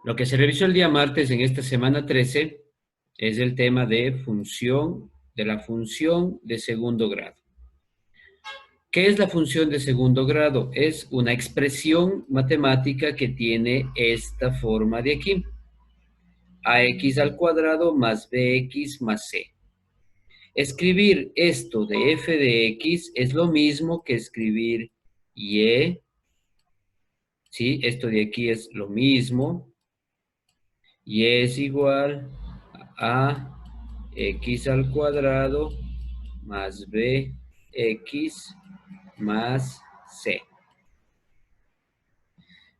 Lo que se revisó el día martes en esta semana 13 es el tema de la función de segundo grado. ¿Qué es la función de segundo grado? Es una expresión matemática que tiene esta forma de aquí. Ax al cuadrado más bx más c. Escribir esto de f de x es lo mismo que escribir y, ¿sí? Esto de aquí es lo mismo. Y es igual a x al cuadrado más bx más c.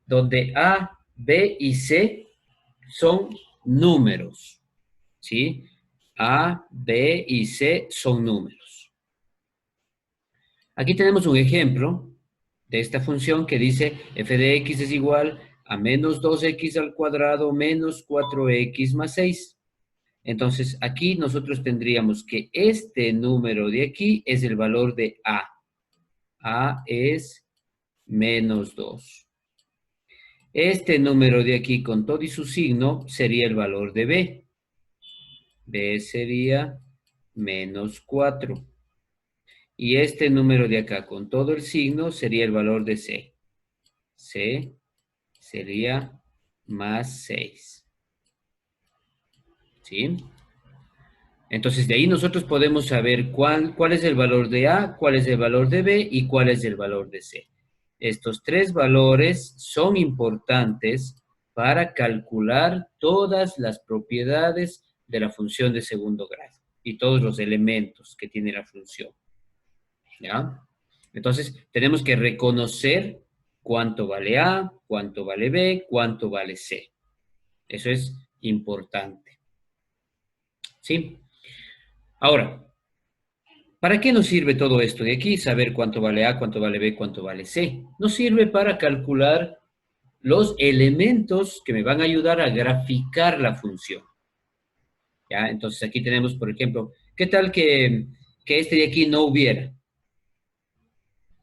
Donde a, b y c son números, ¿sí? A, B y C son números. Aquí tenemos un ejemplo de esta función que dice f de x es igual a menos 2x al cuadrado menos 4x más 6. Entonces, aquí nosotros tendríamos que este número de aquí es el valor de A. A es menos 2. Este número de aquí con todo y su signo sería el valor de B. B sería menos 4. Y este número de acá con todo el signo sería el valor de C. C sería más 6. ¿Sí? Entonces de ahí nosotros podemos saber cuál es el valor de A, cuál es el valor de B y cuál es el valor de C. Estos tres valores son importantes para calcular todas las propiedades de la función de segundo grado y todos los elementos que tiene la función. ¿Ya? Entonces, tenemos que reconocer cuánto vale A, cuánto vale B, cuánto vale C. Eso es importante. ¿Sí? Ahora, ¿para qué nos sirve todo esto de aquí? Saber cuánto vale A, cuánto vale B, cuánto vale C. Nos sirve para calcular los elementos que me van a ayudar a graficar la función. ¿Ya? Entonces, aquí tenemos, por ejemplo, ¿qué tal que este de aquí no hubiera?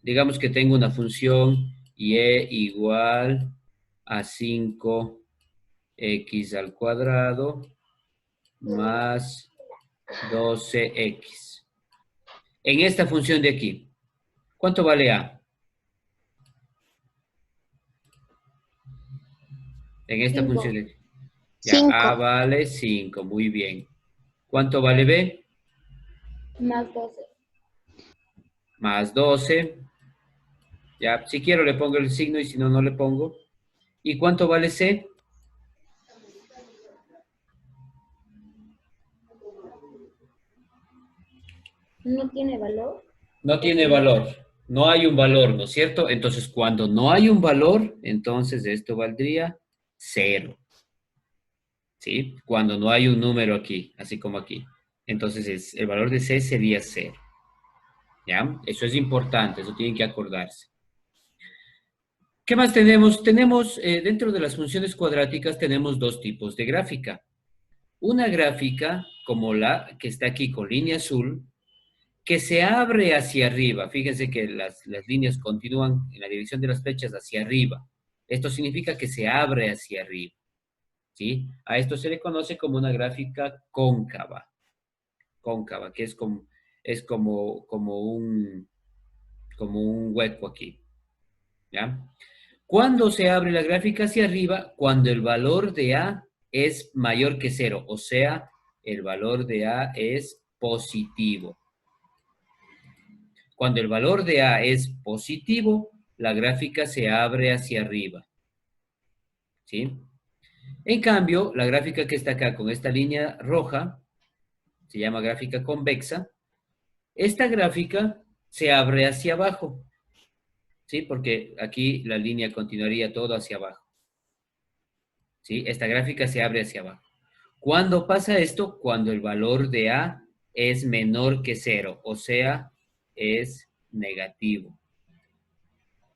Digamos que tengo una función y igual a 5x al cuadrado más 12x. En esta función de aquí, ¿cuánto vale A? En esta función de 5. aquí. Ya, A 5 vale 5, muy bien. ¿Cuánto vale B? más 12. Más 12. Ya, si quiero le pongo el signo y si no, no le pongo. ¿Y cuánto vale C? ¿No tiene valor? No ¿O tiene sí? valor. No hay un valor, ¿no es cierto? Entonces, cuando no hay un valor, entonces esto valdría 0. ¿Sí? Cuando no hay un número aquí, así como aquí. Entonces, el valor de C sería 0. ¿Ya? Eso es importante, eso tienen que acordarse. ¿Qué más tenemos? Tenemos, dentro de las funciones cuadráticas, tenemos dos tipos de gráfica. Una gráfica, como la que está aquí con línea azul, que se abre hacia arriba. Fíjense que las líneas continúan en la dirección de las flechas hacia arriba. Esto significa que se abre hacia arriba, ¿sí? A esto se le conoce como una gráfica cóncava. Cóncava, que es como un hueco aquí, ¿ya? ¿Cuándo se abre la gráfica hacia arriba? Cuando el valor de A es mayor que 0, o sea, el valor de A es positivo. Cuando el valor de A es positivo, la gráfica se abre hacia arriba, ¿sí? En cambio, la gráfica que está acá con esta línea roja, se llama gráfica convexa, esta gráfica se abre hacia abajo, ¿sí? Porque aquí la línea continuaría todo hacia abajo, ¿sí? Esta gráfica se abre hacia abajo. ¿Cuándo pasa esto? Cuando el valor de A es menor que 0, o sea, es negativo.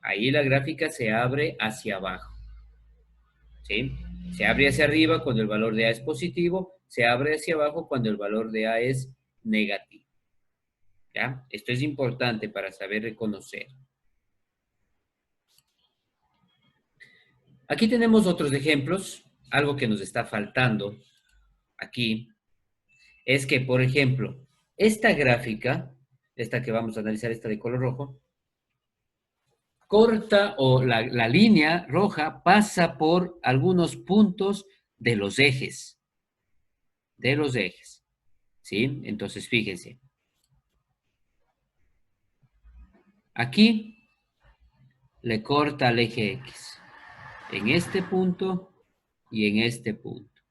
Ahí la gráfica se abre hacia abajo, ¿sí? Se abre hacia arriba cuando el valor de A es positivo, se abre hacia abajo cuando el valor de A es negativo, ¿ya? Esto es importante para saber reconocer. Aquí tenemos otros ejemplos. algo que nos está faltando aquí es que, por ejemplo, esta gráfica, esta que vamos a analizar, esta de color rojo, corta o la línea roja pasa por algunos puntos de los ejes, ¿sí? Entonces, fíjense, aquí le corta al eje X, en este punto y en este punto.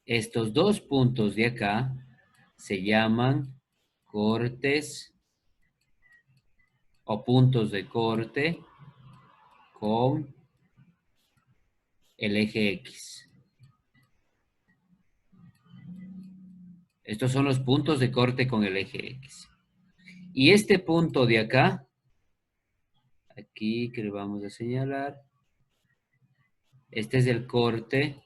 Estos dos puntos de acá se llaman cortes o puntos de corte con el eje X. Estos son los puntos de corte con el eje X. Y este punto de acá, aquí que le vamos a señalar, este es el corte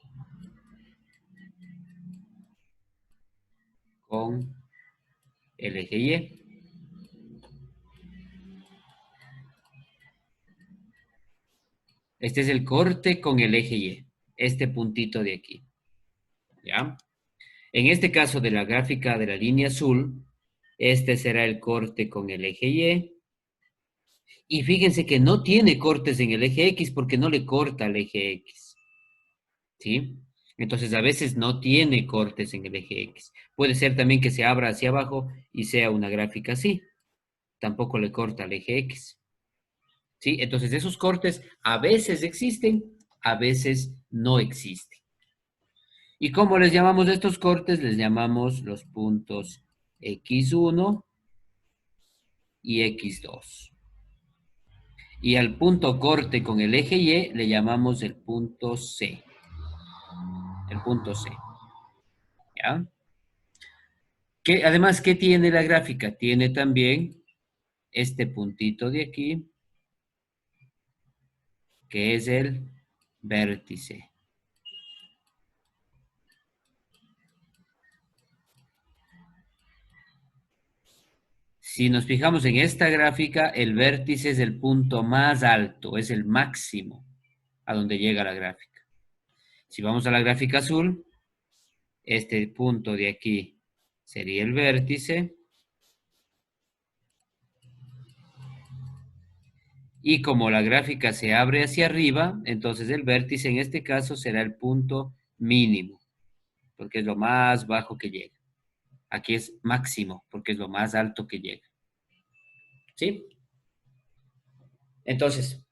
con el eje Y. Este es el corte con el eje Y, este puntito de aquí. ¿Ya? En este caso de la gráfica de la línea azul, este será el corte con el eje Y. Y fíjense que no tiene cortes en el eje X porque no le corta al eje X. ¿Sí? Entonces a veces no tiene cortes en el eje X. Puede ser también que se abra hacia abajo y sea una gráfica así. Tampoco le corta al eje X. ¿Sí? Entonces esos cortes a veces existen, a veces no existen. ¿Y cómo les llamamos a estos cortes? Les llamamos los puntos X1 y X2. Y al punto corte con el eje Y le llamamos el punto C. El punto C. ¿Ya? Además, ¿qué tiene la gráfica? Tiene también este puntito de aquí, que es el vértice. Si nos fijamos en esta gráfica, el vértice es el punto más alto, es el máximo a donde llega la gráfica. Si vamos a la gráfica azul, este punto de aquí sería el vértice. Y como la gráfica se abre hacia arriba, entonces el vértice en este caso será el punto mínimo, porque es lo más bajo que llega. Aquí es máximo, porque es lo más alto que llega. ¿Sí? Entonces,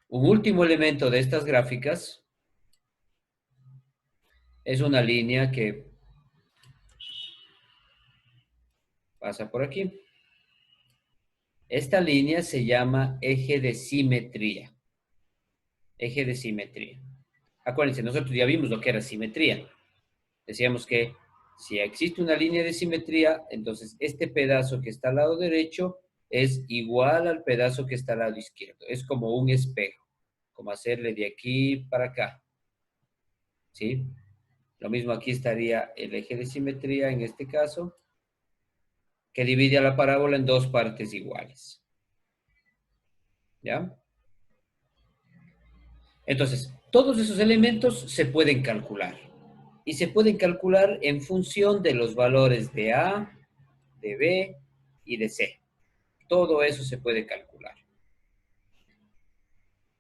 un último elemento de estas gráficas es una línea que pasa por aquí. Esta línea se llama eje de simetría. Eje de simetría. Acuérdense, nosotros ya vimos lo que era simetría. Decíamos que si existe una línea de simetría, entonces este pedazo que está al lado derecho es igual al pedazo que está al lado izquierdo. Es como un espejo, como hacerle de aquí para acá. ¿Sí? Lo mismo aquí estaría el eje de simetría en este caso, que divide a la parábola en dos partes iguales. ¿Ya? Entonces, todos esos elementos se pueden calcular. Y se pueden calcular en función de los valores de A, de B y de C. Todo eso se puede calcular.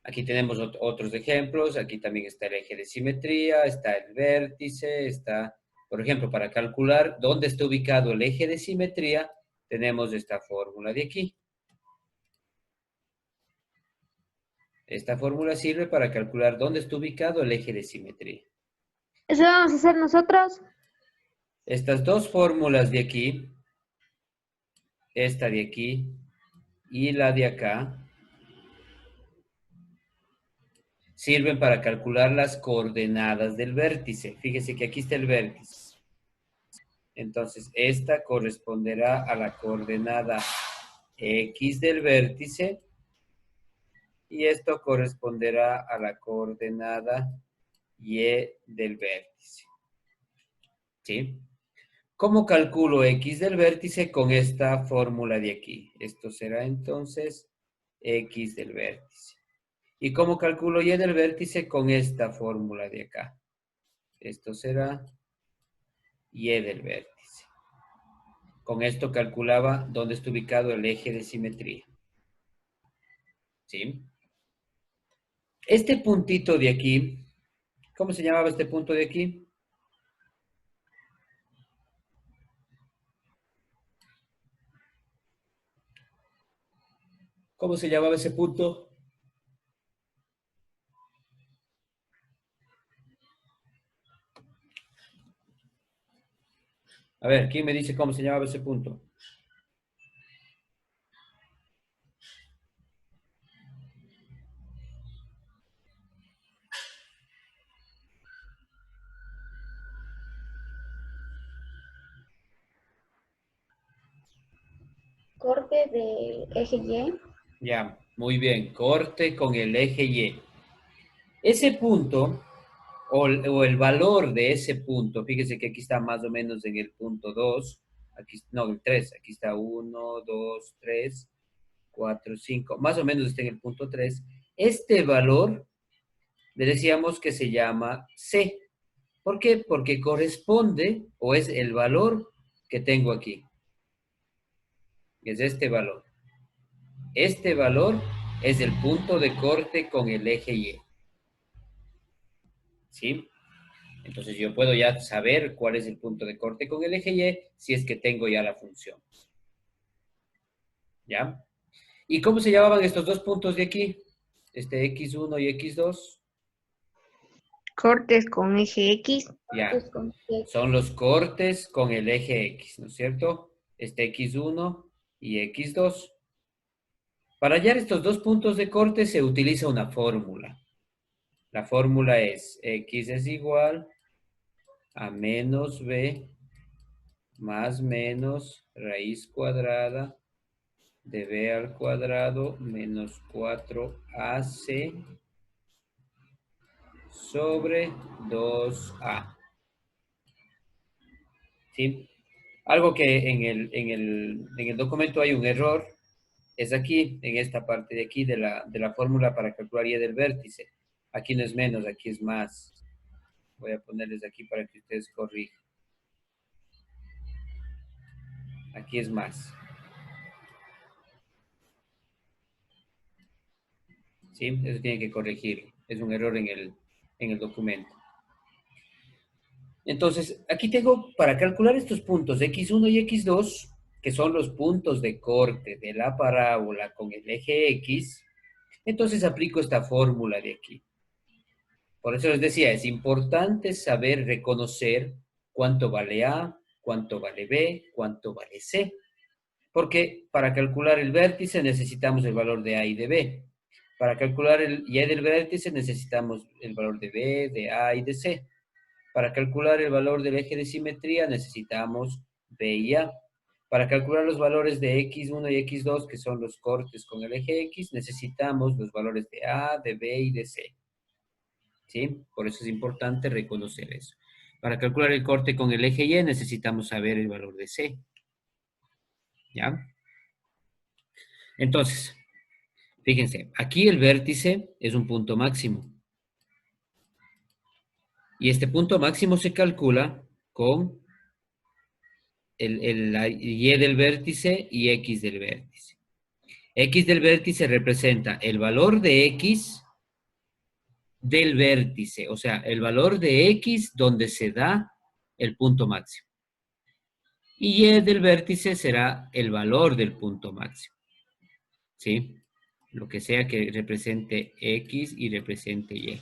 Aquí tenemos otros ejemplos. Aquí también está el eje de simetría, está el vértice, está, por ejemplo, para calcular dónde está ubicado el eje de simetría, tenemos esta fórmula de aquí. Esta fórmula sirve para calcular dónde está ubicado el eje de simetría. ¿Eso vamos a hacer nosotros? Estas dos fórmulas de aquí, esta de aquí y la de acá, sirven para calcular las coordenadas del vértice. Fíjese que aquí está el vértice. Entonces, esta corresponderá a la coordenada X del vértice y esto corresponderá a la coordenada Y del vértice. ¿Sí? ¿Cómo calculo X del vértice? Con esta fórmula de aquí. Esto será entonces X del vértice. ¿Y cómo calculo y del vértice? Con esta fórmula de acá. Esto será y del vértice. Con esto calculaba dónde está ubicado el eje de simetría. ¿Sí? Este puntito de aquí, ¿cómo se llamaba este punto de aquí? ¿Cómo se llamaba ese punto? A ver, ¿quién me dice cómo se llamaba ese punto? Corte del eje Y. Ya, muy bien. Corte con el eje Y. Ese punto, o el valor de ese punto, fíjese que aquí está más o menos en el punto 2, aquí, no, el 3, aquí está uno, 2, 3, 4, 5, más o menos está en el punto 3. Este valor le decíamos que se llama C. ¿Por qué? Porque corresponde o es el valor que tengo aquí. Es este valor. Este valor es el punto de corte con el eje Y. ¿Sí? Entonces yo puedo ya saber cuál es el punto de corte con el eje Y si es que tengo ya la función. ¿Ya? ¿Y cómo se llamaban estos dos puntos de aquí? Este X1 y X2. Cortes con eje X. Ya. Son los cortes con el eje X, ¿no es cierto? Este X1 y X2. Para hallar estos dos puntos de corte se utiliza una fórmula. La fórmula es X es igual a menos B más menos raíz cuadrada de B al cuadrado menos 4AC sobre 2A. ¿Sí? Algo que en el documento hay un error, es aquí, en esta parte de aquí de la fórmula para calcular y del vértice. Aquí no es menos, aquí es más. Voy a ponerles aquí para que ustedes corrijan. Aquí es más. ¿Sí? Eso tiene que corregir. Es un error en el documento. Entonces, aquí tengo para calcular estos puntos X1 y X2, que son los puntos de corte de la parábola con el eje X. Entonces aplico esta fórmula de aquí. Por eso les decía, es importante saber reconocer cuánto vale A, cuánto vale B, cuánto vale C. Porque para calcular el vértice necesitamos el valor de A y de B. Para calcular el Y del vértice necesitamos el valor de B, de A y de C. Para calcular el valor del eje de simetría necesitamos B y A. Para calcular los valores de X1 y X2, que son los cortes con el eje X, necesitamos los valores de A, de B y de C. ¿Sí? Por eso es importante reconocer eso. Para calcular el corte con el eje Y necesitamos saber el valor de C. ¿Ya? Entonces, fíjense, aquí el vértice es un punto máximo. Y este punto máximo se calcula con la Y del vértice y X del vértice. X del vértice representa el valor de X del vértice, o sea, el valor de X donde se da el punto máximo. Y Y del vértice será el valor del punto máximo. ¿Sí? Lo que sea que represente X y represente Y.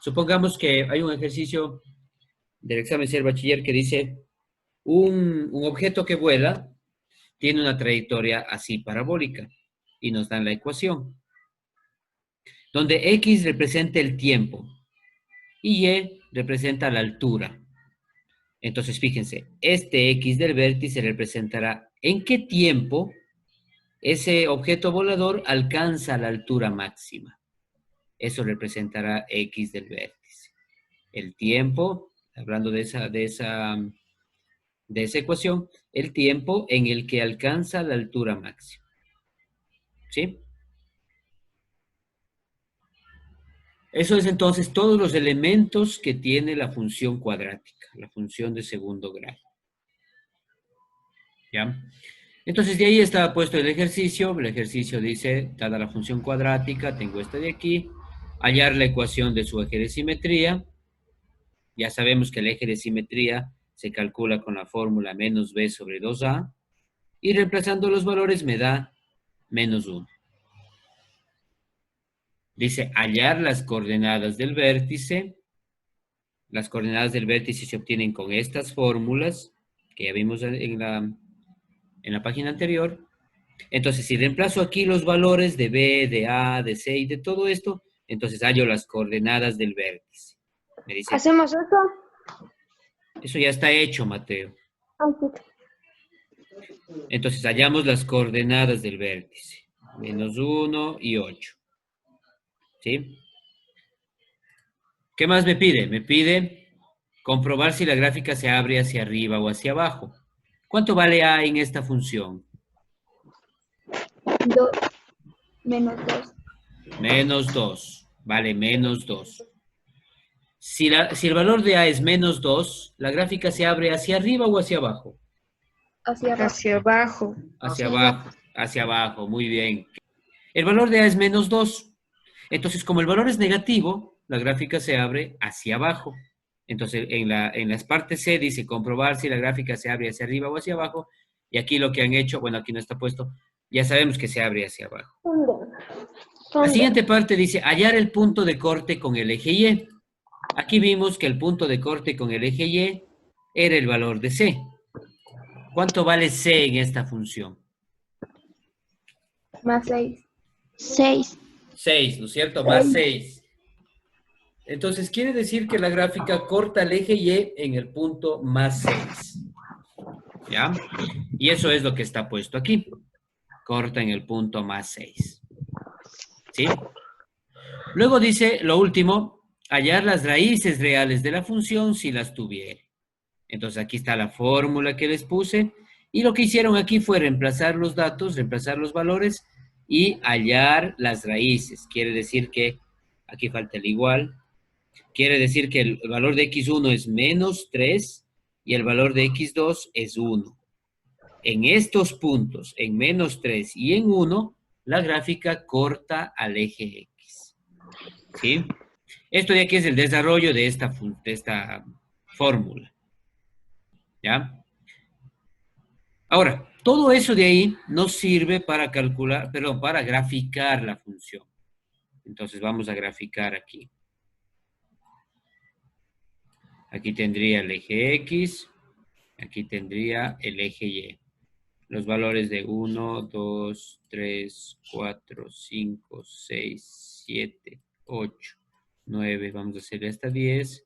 Supongamos que hay un ejercicio del examen ser bachiller que dice un objeto que vuela tiene una trayectoria así parabólica y nos dan la ecuación, donde X representa el tiempo y Y representa la altura. Entonces, fíjense, este X del vértice representará en qué tiempo ese objeto volador alcanza la altura máxima. Eso representará X del vértice. El tiempo, hablando de esa ecuación, el tiempo en el que alcanza la altura máxima. ¿Sí? Eso es entonces todos los elementos que tiene la función cuadrática, la función de segundo grado. ¿Ya? Entonces de ahí está puesto el ejercicio. El ejercicio dice, dada la función cuadrática, tengo esta de aquí, hallar la ecuación de su eje de simetría. Ya sabemos que el eje de simetría se calcula con la fórmula menos b sobre 2a. Y reemplazando los valores me da menos 1. Dice hallar las coordenadas del vértice. Las coordenadas del vértice se obtienen con estas fórmulas que ya vimos en la página anterior. Entonces, si reemplazo aquí los valores de B, de A, de C y de todo esto, entonces hallo las coordenadas del vértice. Me dice aquí. ¿Hacemos eso? Eso ya está hecho, Mateo. Ok. Entonces, hallamos las coordenadas del vértice. Menos 1 y 8. ¿Sí? ¿Qué más me pide? Me pide comprobar si la gráfica se abre hacia arriba o hacia abajo. ¿Cuánto vale A en esta función? 2 menos 2. Menos 2. Vale, menos 2. Si el valor de A es menos 2, ¿la gráfica se abre hacia arriba o hacia abajo? Hacia abajo. Hacia abajo. Hacia abajo, hacia abajo, muy bien. El valor de A es menos 2. Entonces, como el valor es negativo, la gráfica se abre hacia abajo. Entonces, en las partes C dice comprobar si la gráfica se abre hacia arriba o hacia abajo. Y aquí lo que han hecho, bueno, aquí no está puesto, ya sabemos que se abre hacia abajo. La siguiente parte dice hallar el punto de corte con el eje Y. Aquí vimos que el punto de corte con el eje Y era el valor de C. ¿Cuánto vale C en esta función? Más 6. 6. 6, ¿no es cierto? Más 6. Entonces quiere decir que la gráfica corta el eje Y en el punto más 6. ¿Ya? Y eso es lo que está puesto aquí. Corta en el punto más 6. ¿Sí? Luego dice, lo último, hallar las raíces reales de la función si las tuviera. Entonces aquí está la fórmula que les puse. Y lo que hicieron aquí fue reemplazar los datos, reemplazar los valores y hallar las raíces. Quiere decir que aquí falta el igual. Quiere decir que el valor de x1 es menos 3 y el valor de x2 es 1. En estos puntos, en menos 3 y en 1, la gráfica corta al eje X. ¿Sí? Esto de aquí es el desarrollo de esta fórmula. ¿Ya? Ahora, todo eso de ahí nos sirve para calcular, perdón, para graficar la función. Entonces vamos a graficar aquí. Aquí tendría el eje X, aquí tendría el eje Y. Los valores de 1, 2, 3, 4, 5, 6, 7, 8, 9. Vamos a hacer hasta 10.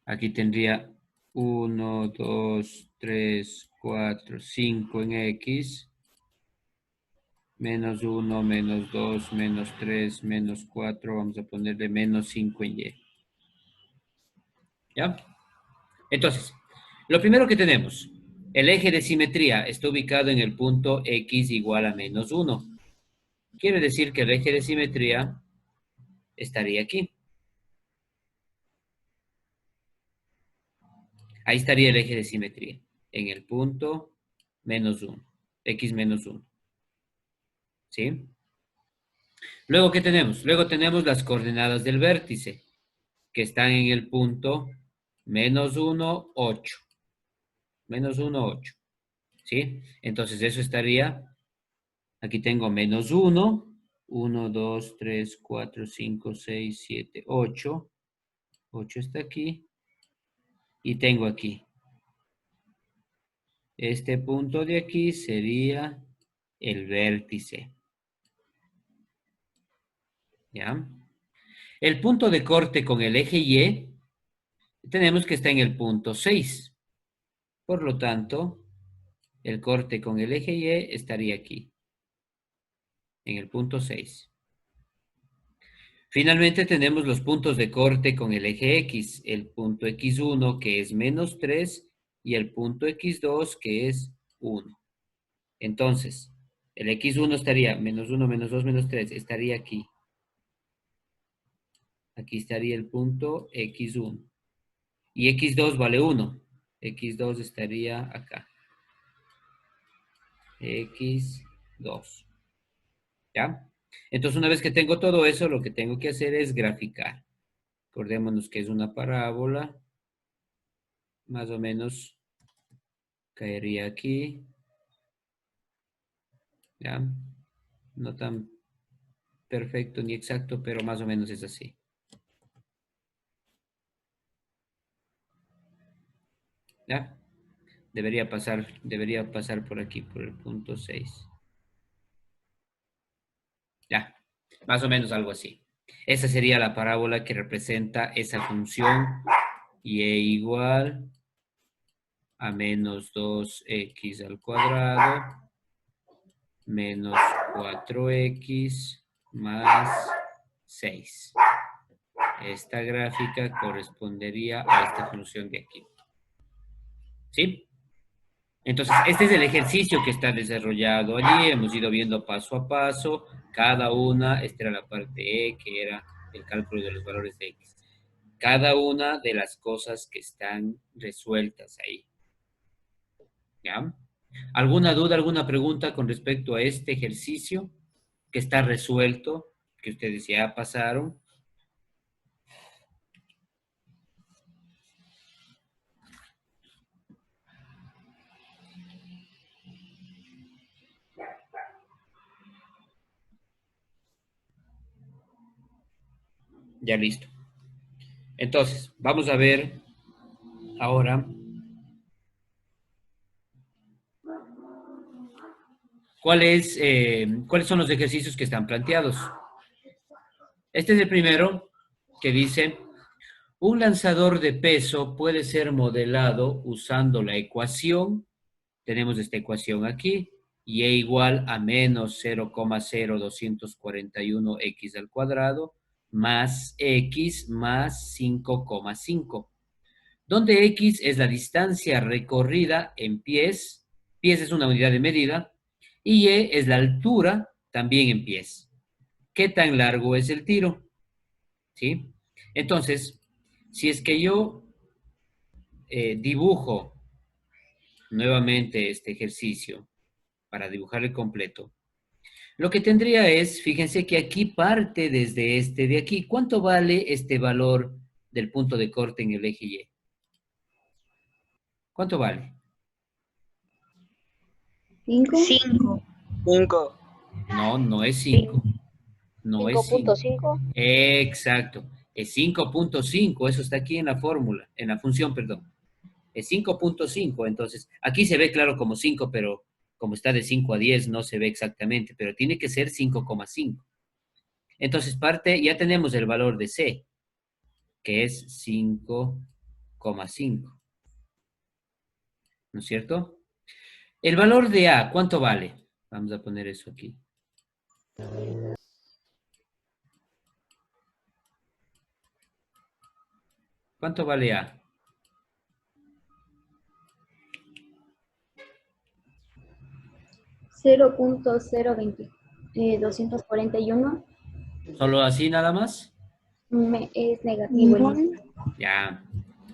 Aquí tendría 1, 2, 3, 4, 5 en X. Menos 1, menos 2, menos 3, menos 4. Vamos a ponerle menos 5 en Y. ¿Ya? Entonces, lo primero que tenemos, el eje de simetría está ubicado en el punto X igual a menos 1. Quiere decir que el eje de simetría estaría aquí. Ahí estaría el eje de simetría, en el punto menos 1, X menos 1. ¿Sí? Luego, ¿qué tenemos? Luego tenemos las coordenadas del vértice, que están en el punto menos 1, 8. Menos 1, 8. ¿Sí? Entonces eso estaría, aquí tengo menos 1, 1, 2, 3, 4, 5, 6, 7, 8. 8 está aquí. Y tengo aquí. Este punto de aquí sería el vértice. ¿Ya? El punto de corte con el eje Y, tenemos que está en el punto 6. Por lo tanto, el corte con el eje Y estaría aquí, en el punto 6. Finalmente tenemos los puntos de corte con el eje X, el punto X1 que es menos 3 y el punto X2 que es 1. Entonces, el x1 estaría menos 1, menos 2, menos 3, estaría aquí. Aquí estaría el punto x1. Y x2 vale 1. x2 estaría acá. x2. ¿Ya? Entonces, una vez que tengo todo eso, lo que tengo que hacer es graficar. Acordémonos que es una parábola. Más o menos caería aquí. ¿Ya? No tan perfecto ni exacto, pero más o menos es así. ¿Ya? Debería pasar por aquí, por el punto 6. Ya, más o menos algo así. Esa sería la parábola que representa esa función y igual a menos 2x al cuadrado menos 4x más 6. Esta gráfica correspondería a esta función de aquí. ¿Sí? Entonces, este es el ejercicio que está desarrollado allí. Hemos ido viendo paso a paso cada una. Esta era la parte E, que era el cálculo de los valores de X. Cada una de las cosas que están resueltas ahí. ¿Ya? ¿Alguna duda, alguna pregunta con respecto a este ejercicio que está resuelto, que ustedes ya pasaron? Ya listo. Entonces, vamos a ver ahora cuáles son los ejercicios que están planteados. Este es el primero que dice, un lanzador de peso puede ser modelado usando la ecuación, tenemos esta ecuación aquí, y e igual a menos 0,0241x al cuadrado más x más 5,5, donde x es la distancia recorrida en pies, pies es una unidad de medida, y y es la altura también en pies. ¿Qué tan largo es el tiro? ¿Sí? Entonces, si es que yo dibujo nuevamente este ejercicio para dibujar el completo, lo que tendría es, fíjense que aquí parte desde este de aquí. ¿Cuánto vale este valor del punto de corte en el eje Y? ¿Cuánto vale? 5. 5. 5. No, no es 5. No es 5. 5.5. Exacto. Es 5,5. Eso está aquí en la fórmula, en la función, perdón. Es 5,5. Entonces, aquí se ve claro como 5, pero como está de 5 a 10 no se ve exactamente, pero tiene que ser 5,5. Entonces, ya tenemos el valor de C, que es 5,5. ¿No es cierto? El valor de A, ¿cuánto vale? Vamos a poner eso aquí. ¿Cuánto vale A? 241 ¿Solo así nada más? es negativo. Ya.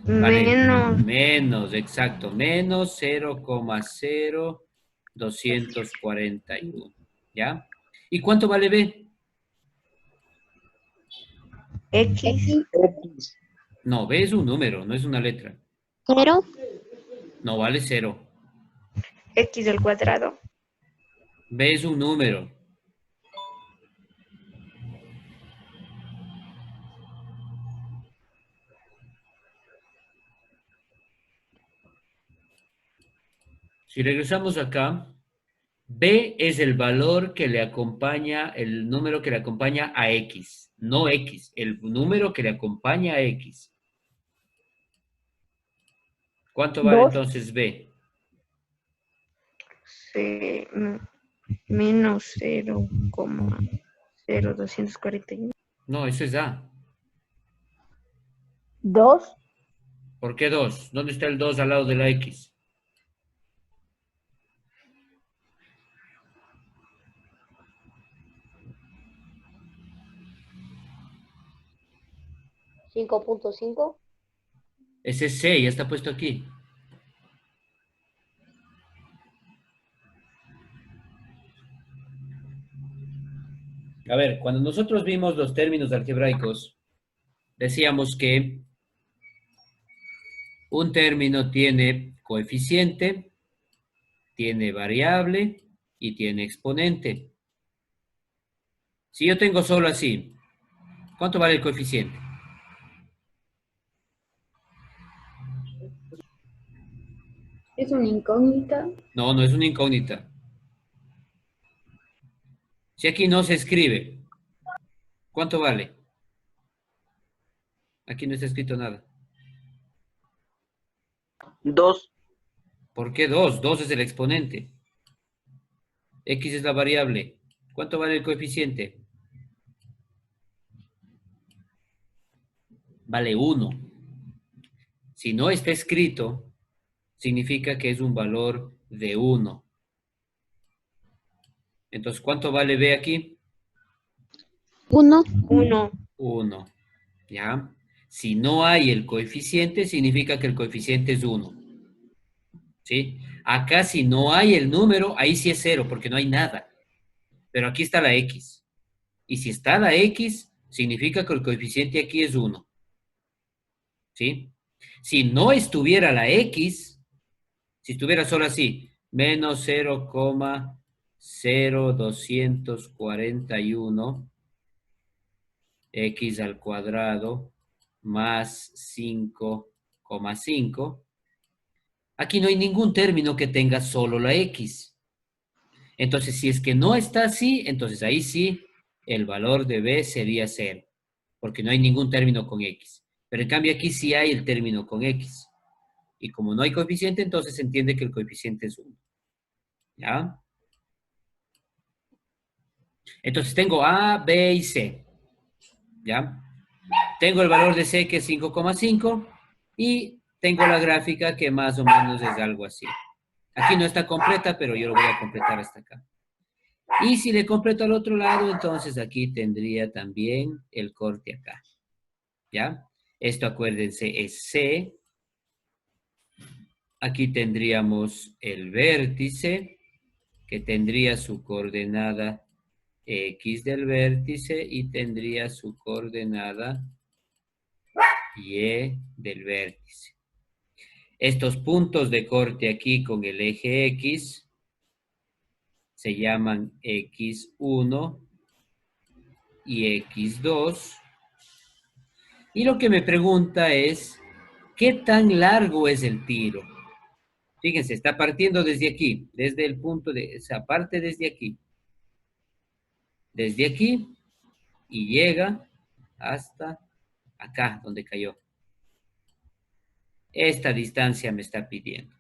Vale Menos. menos, exacto. Menos 0,0241. ¿Ya? ¿Y cuánto vale B? X. X. No, B es un número, no es una letra. 0. No vale 0. X al cuadrado. B es un número. Si regresamos acá, B es el valor que le acompaña, el número que le acompaña a X, no X, el número que le acompaña a X. ¿Cuánto vale 2. entonces B? Menos 0,0241. No, eso es A. 2. ¿Por qué 2? ¿Dónde está el 2 al lado de la X? 5.5. Ese es C, ya está puesto aquí. A ver, cuando nosotros vimos los términos algebraicos, decíamos que un término tiene coeficiente, tiene variable y tiene exponente. Si yo tengo solo así, ¿cuánto vale el coeficiente? Es una incógnita. No, no es una incógnita. Si aquí no se escribe, ¿cuánto vale? Aquí no está escrito nada. 2. ¿Por qué 2? 2 es el exponente. X es la variable. ¿Cuánto vale el coeficiente? Vale 1. Si no está escrito, significa que es un valor de 1. Entonces, ¿cuánto vale B aquí? 1. 1. 1. ¿Ya? Si no hay el coeficiente, significa que el coeficiente es 1. ¿Sí? Acá si no hay el número, ahí sí es 0, porque no hay nada. Pero aquí está la X. Y si está la X, significa que el coeficiente aquí es 1. ¿Sí? Si no estuviera la X, si estuviera solo así, menos 0,0241 x al cuadrado más 5,5, aquí no hay ningún término que tenga solo la X. Entonces, si es que no está así, entonces ahí sí el valor de B sería 0, porque no hay ningún término con X. Pero en cambio aquí sí hay el término con X. Y como no hay coeficiente, entonces se entiende que el coeficiente es 1. ¿Ya? Entonces tengo A, B y C. ¿Ya? Tengo el valor de C que es 5,5 y tengo la gráfica que más o menos es algo así. Aquí no está completa, pero yo lo voy a completar hasta acá. Y si le completo al otro lado, entonces aquí tendría también el corte acá. ¿Ya? Esto, acuérdense, es C. Aquí tendríamos el vértice, que tendría su coordenada X del vértice y tendría su coordenada Y del vértice. Estos puntos de corte aquí con el eje X se llaman X1 y X2. Y lo que me pregunta es, ¿qué tan largo es el tiro? Fíjense, está partiendo desde aquí, desde el punto de esa parte desde aquí. Desde aquí y llega hasta acá, donde cayó. Esta distancia me está pidiendo.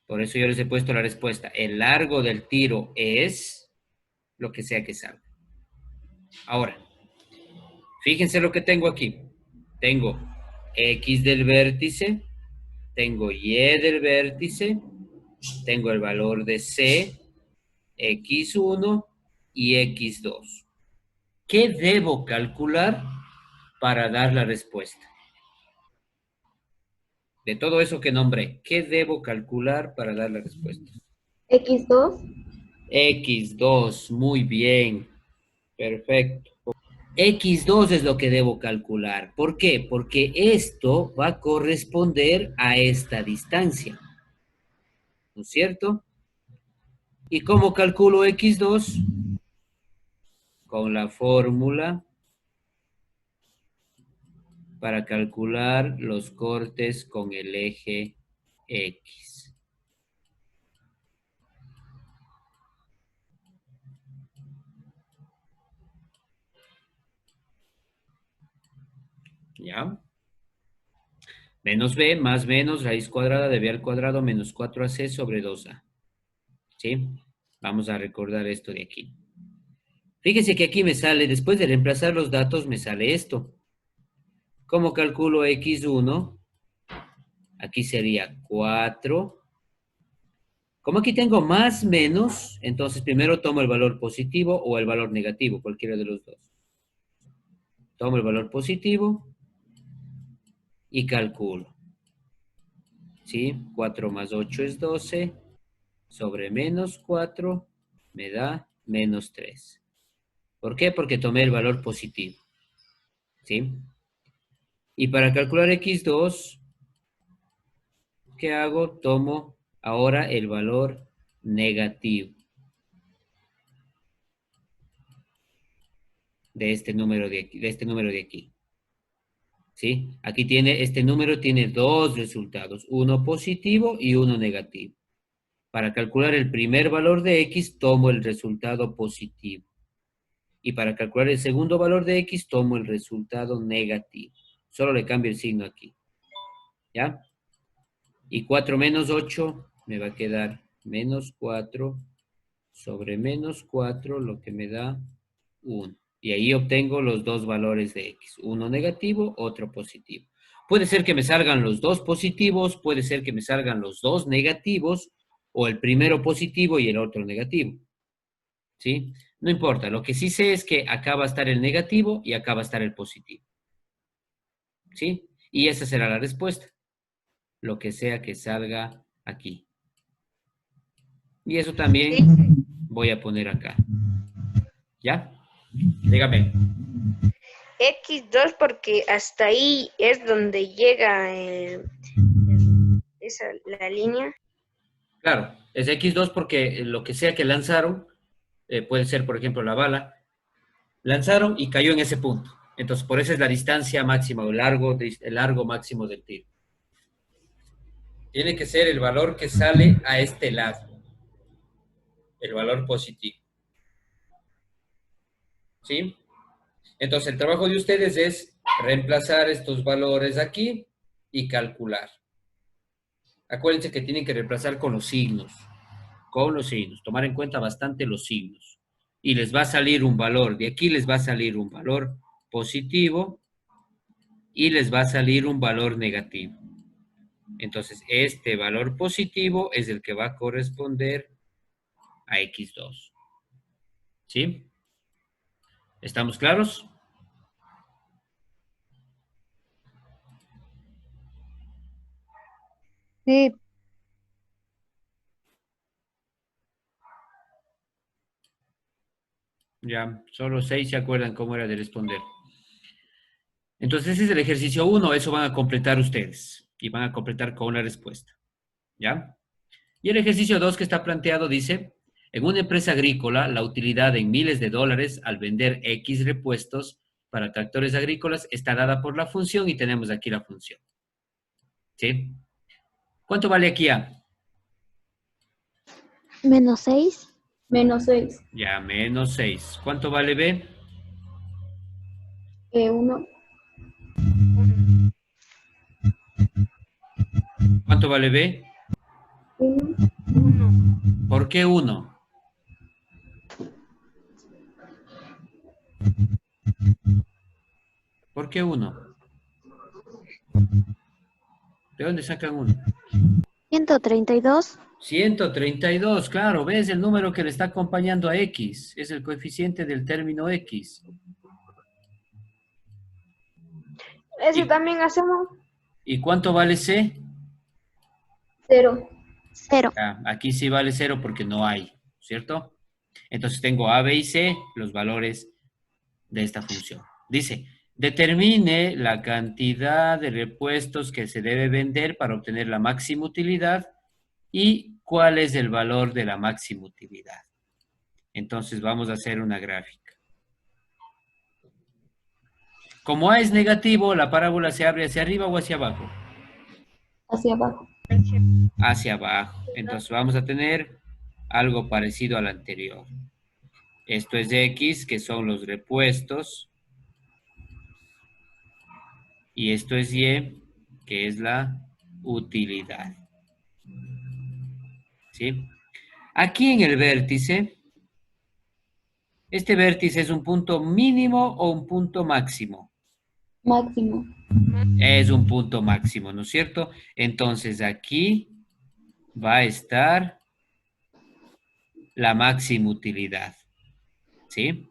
Por eso yo les he puesto la respuesta. El largo del tiro es lo que sea que salga. Ahora, fíjense lo que tengo aquí. Tengo X del vértice, tengo Y del vértice, tengo el valor de C, X1 y X2. ¿Qué debo calcular para dar la respuesta? De todo eso que nombré, ¿qué debo calcular para dar la respuesta? X2. X2, muy bien, perfecto. X2 es lo que debo calcular. ¿Por qué? Porque esto va a corresponder a esta distancia, ¿no es cierto? ¿Y cómo calculo X2? Con la fórmula para calcular los cortes con el eje X. ¿Ya? Menos B más menos raíz cuadrada de B al cuadrado menos 4AC sobre 2A. ¿Sí? Vamos a recordar esto de aquí. Fíjense que aquí me sale, después de reemplazar los datos, me sale esto. ¿Cómo calculo X1? Aquí sería 4. Como aquí tengo más menos, entonces primero tomo el valor positivo o el valor negativo, cualquiera de los dos. Tomo el valor positivo y calculo. ¿Sí? 4 más 8 es 12. Sobre menos 4 me da menos 3. ¿Por qué? Porque tomé el valor positivo. ¿Sí? Y para calcular x2, ¿qué hago? Tomo ahora el valor negativo de este número de aquí. ¿Sí? Aquí tiene, este número tiene dos resultados, uno positivo y uno negativo. Para calcular el primer valor de x, tomo el resultado positivo. Y para calcular el segundo valor de x, tomo el resultado negativo. Solo le cambio el signo aquí. ¿Ya? Y 4 menos 8 me va a quedar menos 4 sobre menos 4, lo que me da 1. Y ahí obtengo los dos valores de x. Uno negativo, otro positivo. Puede ser que me salgan los dos positivos, puede ser que me salgan los dos negativos, o el primero positivo y el otro negativo. ¿Sí? No importa, lo que sí sé es que acá va a estar el negativo y acá va a estar el positivo. ¿Sí? Y esa será la respuesta. Lo que sea que salga aquí. Y eso también Sí. voy a poner acá. ¿Ya? Dígame. X2 porque hasta ahí es donde llega la línea. Claro, es x2 porque lo que sea que lanzaron, puede ser, por ejemplo, la bala, lanzaron y cayó en ese punto. Entonces, por eso es la distancia máxima o el largo máximo del tiro. Tiene que ser el valor que sale a este lado, el valor positivo. ¿Sí? Entonces, el trabajo de ustedes es reemplazar estos valores aquí y calcular. Acuérdense que tienen que reemplazar con los signos, tomar en cuenta bastante los signos. Y les va a salir un valor, de aquí les va a salir un valor positivo y les va a salir un valor negativo. Entonces, este valor positivo es el que va a corresponder a x2. ¿Sí? ¿Estamos claros? Sí. Ya, solo 6 se acuerdan cómo era de responder. Entonces, ese es el ejercicio 1, eso van a completar ustedes y van a completar con la respuesta. ¿Ya? Y el ejercicio 2 que está planteado dice, en una empresa agrícola, la utilidad en miles de dólares al vender X repuestos para tractores agrícolas está dada por la función y tenemos aquí la función. ¿Sí? ¿Cuánto vale aquí A? Menos 6. Menos 6. Ya, menos 6. ¿Cuánto vale B? 1. ¿Cuánto vale B? 1. ¿Por qué 1? ¿Por qué 1? ¿De dónde sacan 1? 132. 132, claro, ¿ves el número que le está acompañando a X? Es el coeficiente del término X. Ese ¿Y, también hacemos. ¿y cuánto vale C? 0. 0. Ah, aquí sí vale 0 porque no hay, ¿cierto? Entonces tengo A, B y C, los valores de esta función. Dice, determine la cantidad de repuestos que se debe vender para obtener la máxima utilidad y cuál es el valor de la máxima utilidad. Entonces vamos a hacer una gráfica. Como A es negativo, la parábola se abre hacia arriba o hacia abajo. Hacia abajo. Hacia abajo. Entonces vamos a tener algo parecido al anterior. Esto es X, que son los repuestos. Y esto es Y, que es la utilidad. ¿Sí? Aquí en el vértice, ¿este vértice es un punto mínimo o un punto máximo? Máximo. Es un punto máximo, ¿no es cierto? Entonces aquí va a estar la máxima utilidad. ¿Sí?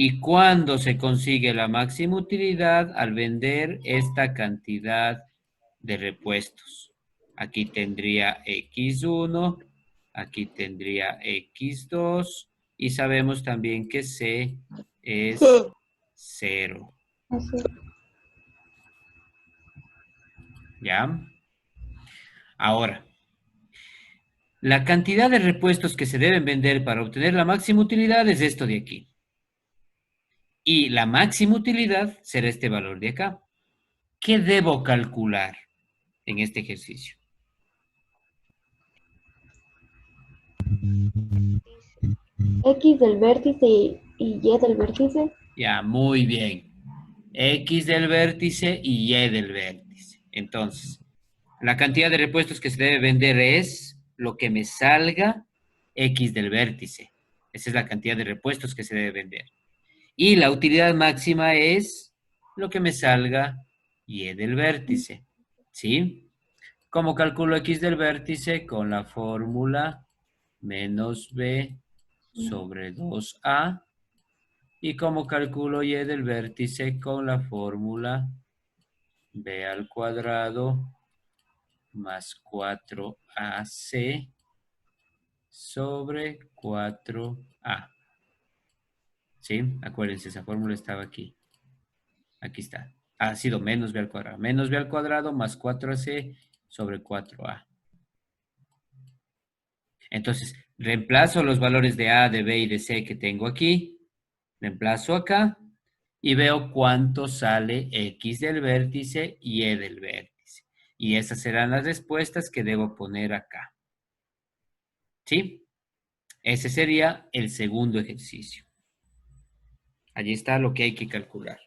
¿Y cuándo se consigue la máxima utilidad? Al vender esta cantidad de repuestos. Aquí tendría X1, aquí tendría X2 y sabemos también que C es 0. Así. ¿Ya? Ahora, la cantidad de repuestos que se deben vender para obtener la máxima utilidad es esto de aquí. Y la máxima utilidad será este valor de acá. ¿Qué debo calcular en este ejercicio? X del vértice y Y del vértice. Ya, muy bien. X del vértice y Y del vértice. Entonces, la cantidad de repuestos que se debe vender es lo que me salga X del vértice. Esa es la cantidad de repuestos que se debe vender. Y la utilidad máxima es lo que me salga Y del vértice. ¿Sí? ¿Cómo calculo X del vértice? Con la fórmula menos B sobre 2A. ¿Y cómo calculo Y del vértice? Con la fórmula B al cuadrado más 4AC sobre 4A. ¿Sí? Acuérdense, esa fórmula estaba aquí. Aquí está. Ha sido menos B al cuadrado. Menos B al cuadrado más 4AC sobre 4A. Entonces, reemplazo los valores de A, de B y de C que tengo aquí. Reemplazo acá y veo cuánto sale X del vértice y Y del vértice. Y esas serán las respuestas que debo poner acá. ¿Sí? Ese sería el segundo ejercicio. Allí está lo que hay que calcular.